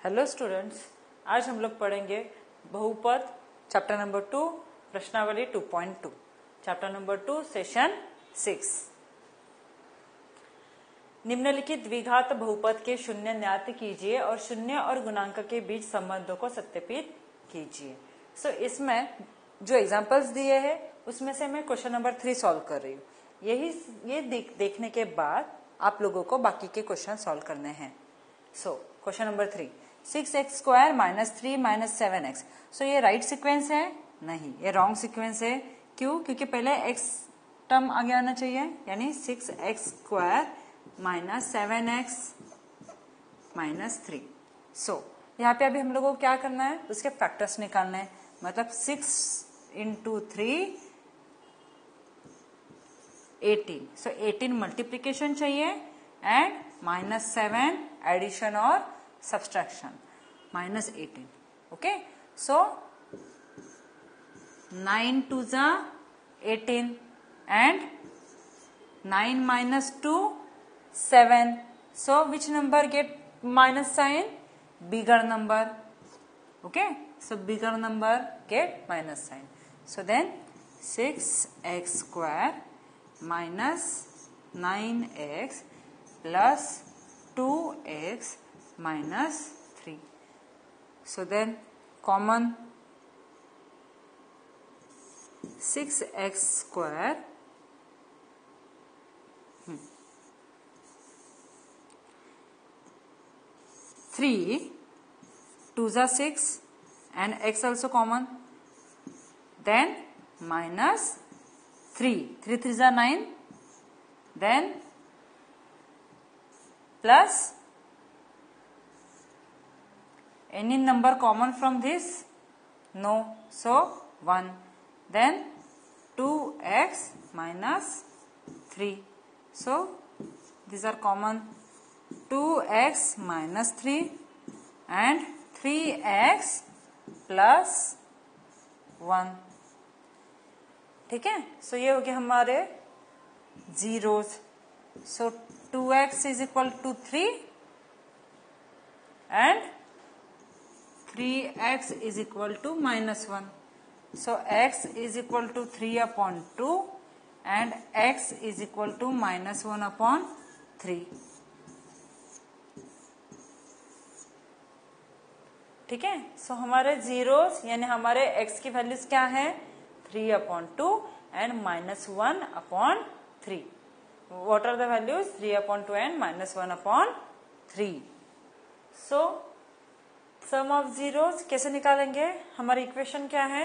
Hello students, आज हम लोग पढ़ेंगे बहुपद चैप्टर नंबर 2 प्रश्नावली 2.2 चैप्टर नंबर 2 सेशन 6। निम्नलिखित द्विघात बहुपद के शून्य ज्ञात कीजिए और शून्य और गुणांक के बीच संबंधों को सत्यापित कीजिए। इसमें जो एग्जांपल्स दिए हैं उसमें से मैं क्वेश्चन नंबर 3 सॉल्व कर रही हूँ। ये देखने के बाद आप लोगों को बाकी के क्वेश्चन सॉल्व करने हैं। Question number 3, 6x square minus 3 minus 7x। ये राइट सीक्वेंस है? नहीं, ये रॉन्ग सीक्वेंस है। क्यों? क्योंकि पहले x टर्म आगे आना चाहिए, यानी 6x square minus 7x minus 3। यहाँ पे अभी हम लोगों को क्या करना है, उसके फैक्टर्स निकालना है। मतलब 6 इंटू 3 18। 18 मल्टीप्लीकेशन चाहिए एंड माइनस 7 एडिशन और सब्सट्रैक्शन, माइनस 18। ओके, 9 2 जा 18 and 9 minus 2 7. Which number get minus sign? Bigger number. Okay, bigger number get minus sign. Then 6x square minus 9x plus 2x minus 3. Then common 6x square 3 2 are 6 and x also common, then minus 3 3 are 9, then plus any number common from this? No, 1, then 2x minus 3. These are common, 2x minus 3 and 3x plus 1। ठीक है, ये हो गया हमारे zeros. 2x is equal to 3 and 3x is equal to minus 1. X is equal to 3 upon 2 and x is equal to minus 1 upon 3। ठीक है, हमारे zeros यानी हमारे x की वैल्यूज क्या है? 3 upon 2 and minus 1 upon 3। What are the values? 3 upon 2 and minus 1 upon 3। Sum of zeros कैसे निकालेंगे? हमारी इक्वेशन क्या है?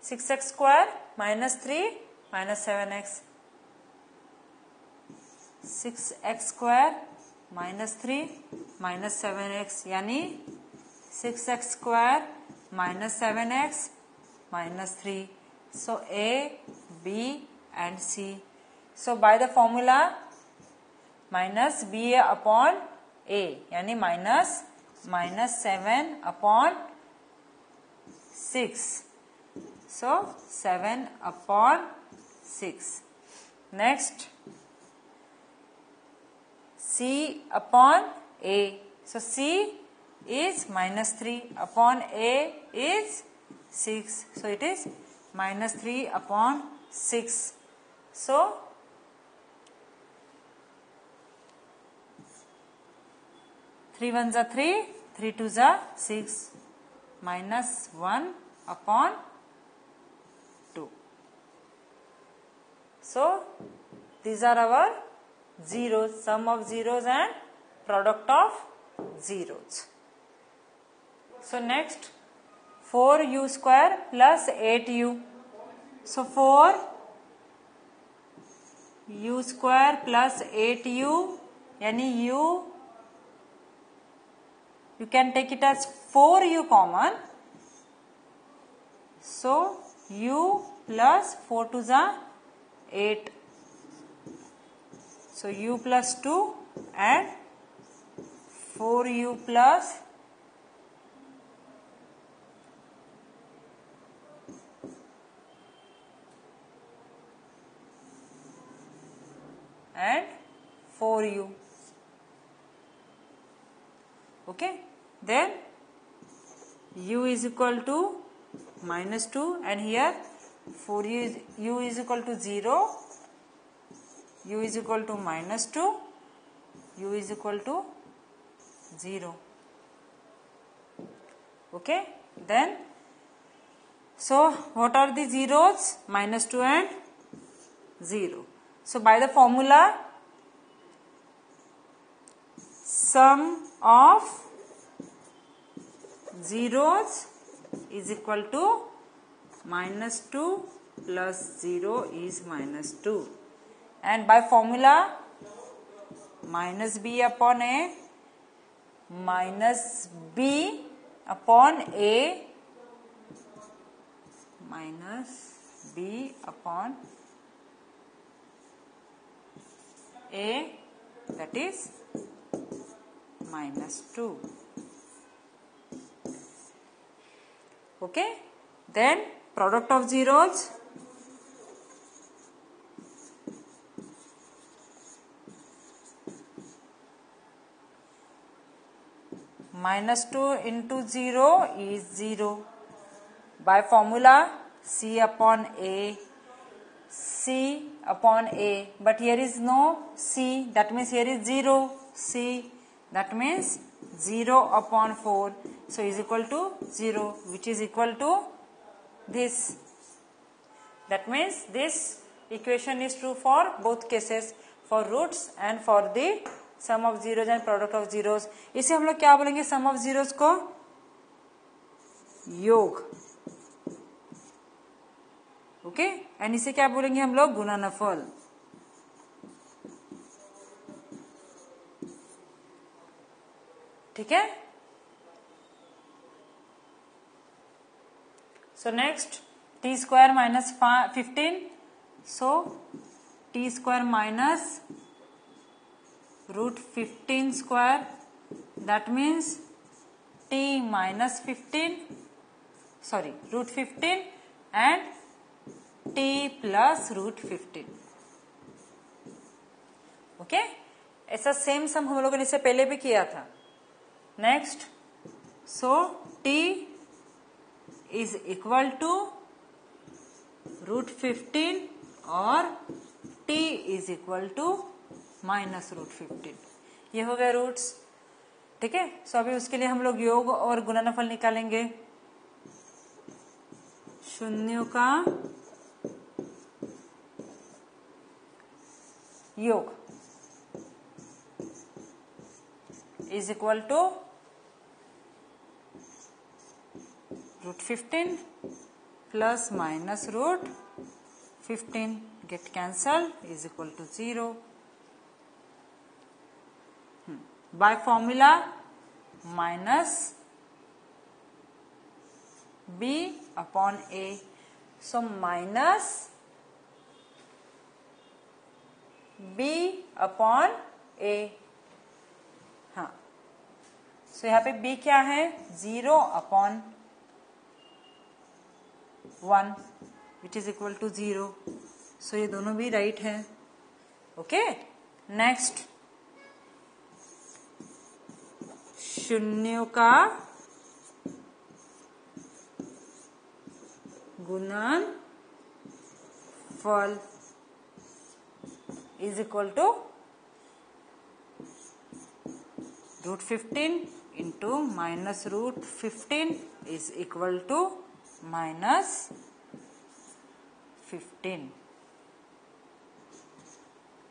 6x square minus 3 minus 7x। 6x square minus 3 minus 7x, यानी 6x square minus 7x minus 3। A, B and C. By the formula minus B upon A, यानी minus 7 upon 6. 7 upon 6. Next, C upon A. C is minus 3 upon A is 6. It is minus 3 upon 6. 3 1s are 3, 3 2s are 6, minus 1 upon 2. These are our zeros, sum of zeros and product of zeros. Next, 4u square plus 8u. 4u square plus 8u, यानी u, you can take it as 4u common. U plus 4 2s are 8. U plus 2 and 4u plus and 4u. Okay, then u is equal to -2 and here 4u is equal to 0, u is equal to -2, u is equal to 0. Okay, then so what are the zeros? -2 and 0. So by the formula, sum of zeros is equal to -2 plus 0 is -2, and by formula minus b upon a minus b upon a minus b upon a, that is -2. Okay, then product of zeros, -2 into 0 is 0. By formula c upon a, c upon a, but here is no c, that means here is 0 c, that means 0 upon 4, so is equal to 0, which is equal to this. That means this equation is true for both cases, for roots and for the sum of zeros and product of zeros. इसे हम लोग क्या बोलेंगे? sum of zeros को योग, okay, and इसे क्या बोलेंगे हम लोग? गुणनफल. ठीक है. So next, t square minus 15. So t square minus root 15 square, that means t minus 15, sorry, root 15 and t plus root 15. Okay, ऐसा सेम सम हम लोगों ने इससे पहले भी किया था. Next, so t is equal to root 15 और t is equal to minus root 15. ये हो गए रूट्स. ठीक है. सो अभी उसके लिए हम लोग योग और गुणनफल निकालेंगे. शून्यों का योग is equal to root 15 plus minus root 15, get cancelled, is equal to 0. By formula minus b upon a, so minus b upon a. हाँ, so यहाँ पे b क्या है? 0 upon 1, which is equal to 0. so ये दोनों भी right है. Okay. Next, शून्यों का गुणनफल is equal to root 15 into minus root 15 is equal to minus 15,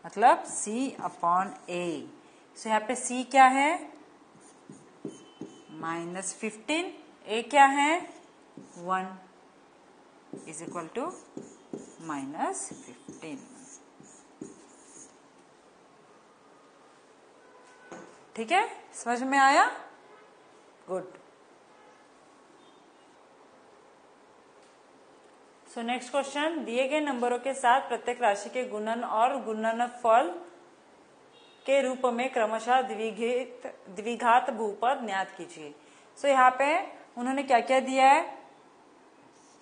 मतलब c upon a. सो यहाँ पे c क्या है? -15, a क्या है? 1 is equal to -15. ठीक है, समझ में आया? गुड. सो नेक्स्ट क्वेश्चन, दिए गए नंबरों के साथ प्रत्येक राशि के गुणन और गुणनफल के रूप में क्रमशः द्विघात बहुपद ज्ञात कीजिए. सो यहाँ पे उन्होंने क्या क्या दिया है?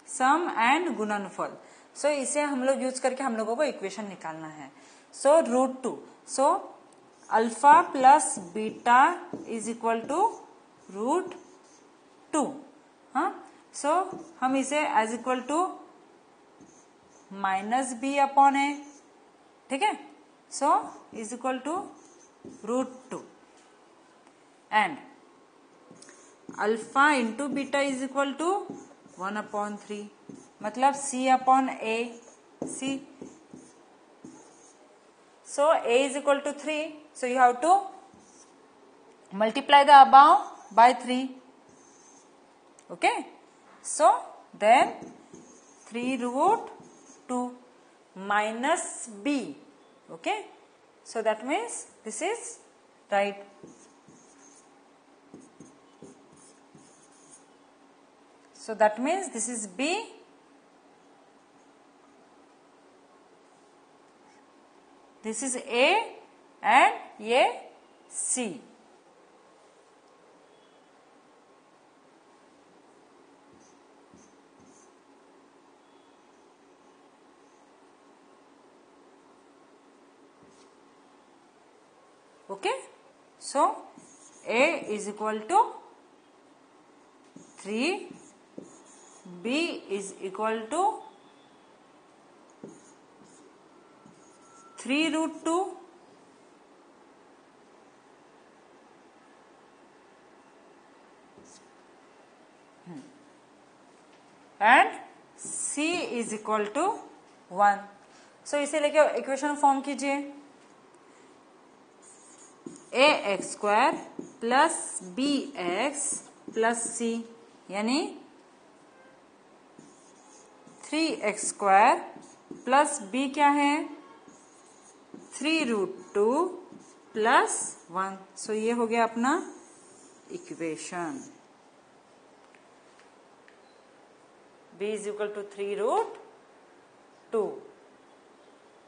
सम एंड गुणनफल. सो इसे हम लोग यूज करके हम लोगों को इक्वेशन निकालना है. So √2, so alpha plus beta is equal to √2. हाँ, सो हम इसे as equal to minus b upon a, ठीक है, so is equal to √2 and alpha into beta is equal to 1/3, मतलब c upon a, c. So a is equal to 3, so you have to multiply the above by 3. Okay, so then 3√2 minus b. Okay, so that means this is right. So that means this is b, this is a and ये c. Okay, so a is equal to 3, b is equal to 3√2 and c is equal to 1. So इसे लेके equation form कीजिए, ax² plus bx plus c, यानी 3x² plus b क्या है 3√2 plus 1. सो ये हो गया अपना equation. b is equal to 3√2.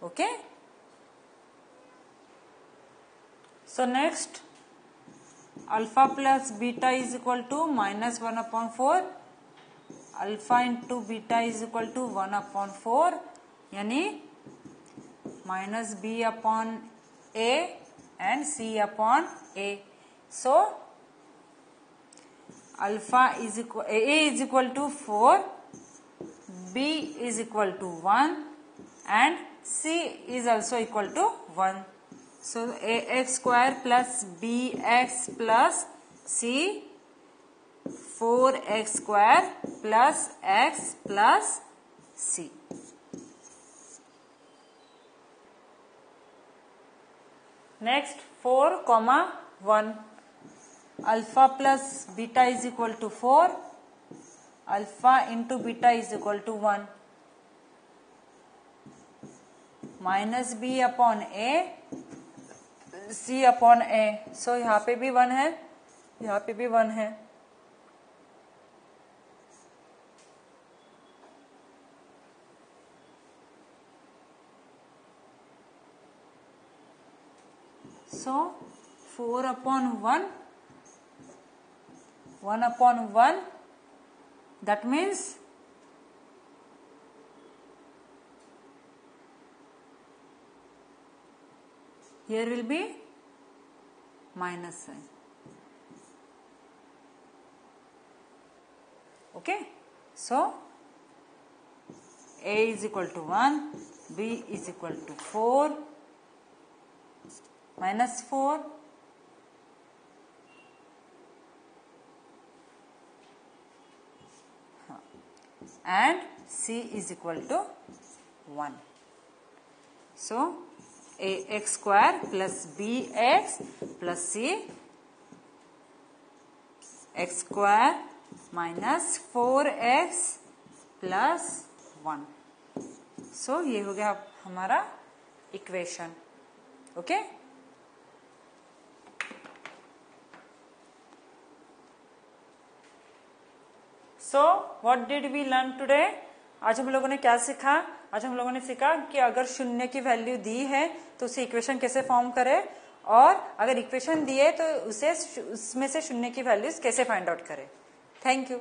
Okay, so next alpha plus beta is equal to minus 1/4, alpha into beta is equal to 1/4, यानी minus b upon a and c upon a. So alpha is equal, a is equal to 4, b is equal to 1 and c is also equal to 1. So ax² plus bx plus c, 4x² plus x plus c. Next 4,1, alpha plus beta is equal to 4, alpha into beta is equal to 1, minus b upon a, c upon a. So यहाँ पे भी 1 है, यहाँ पे भी 1 है. So 4/1, 1/1, that means here will be minus sign. Okay, so a is equal to 1, b is equal to 4, minus 4, and c is equal to 1. So ax² plus bx plus c, x² minus 4x plus 1. So ये हो गया हमारा equation. Okay, so what did we learn today? आज हम लोगों ने क्या सीखा? आज हम लोगों ने सीखा कि अगर शून्य की वैल्यू दी है तो उसे इक्वेशन कैसे फॉर्म करे, और अगर इक्वेशन दी है तो उसे उसमें से शून्य की वैल्यूज कैसे फाइंड आउट करे. Thank you.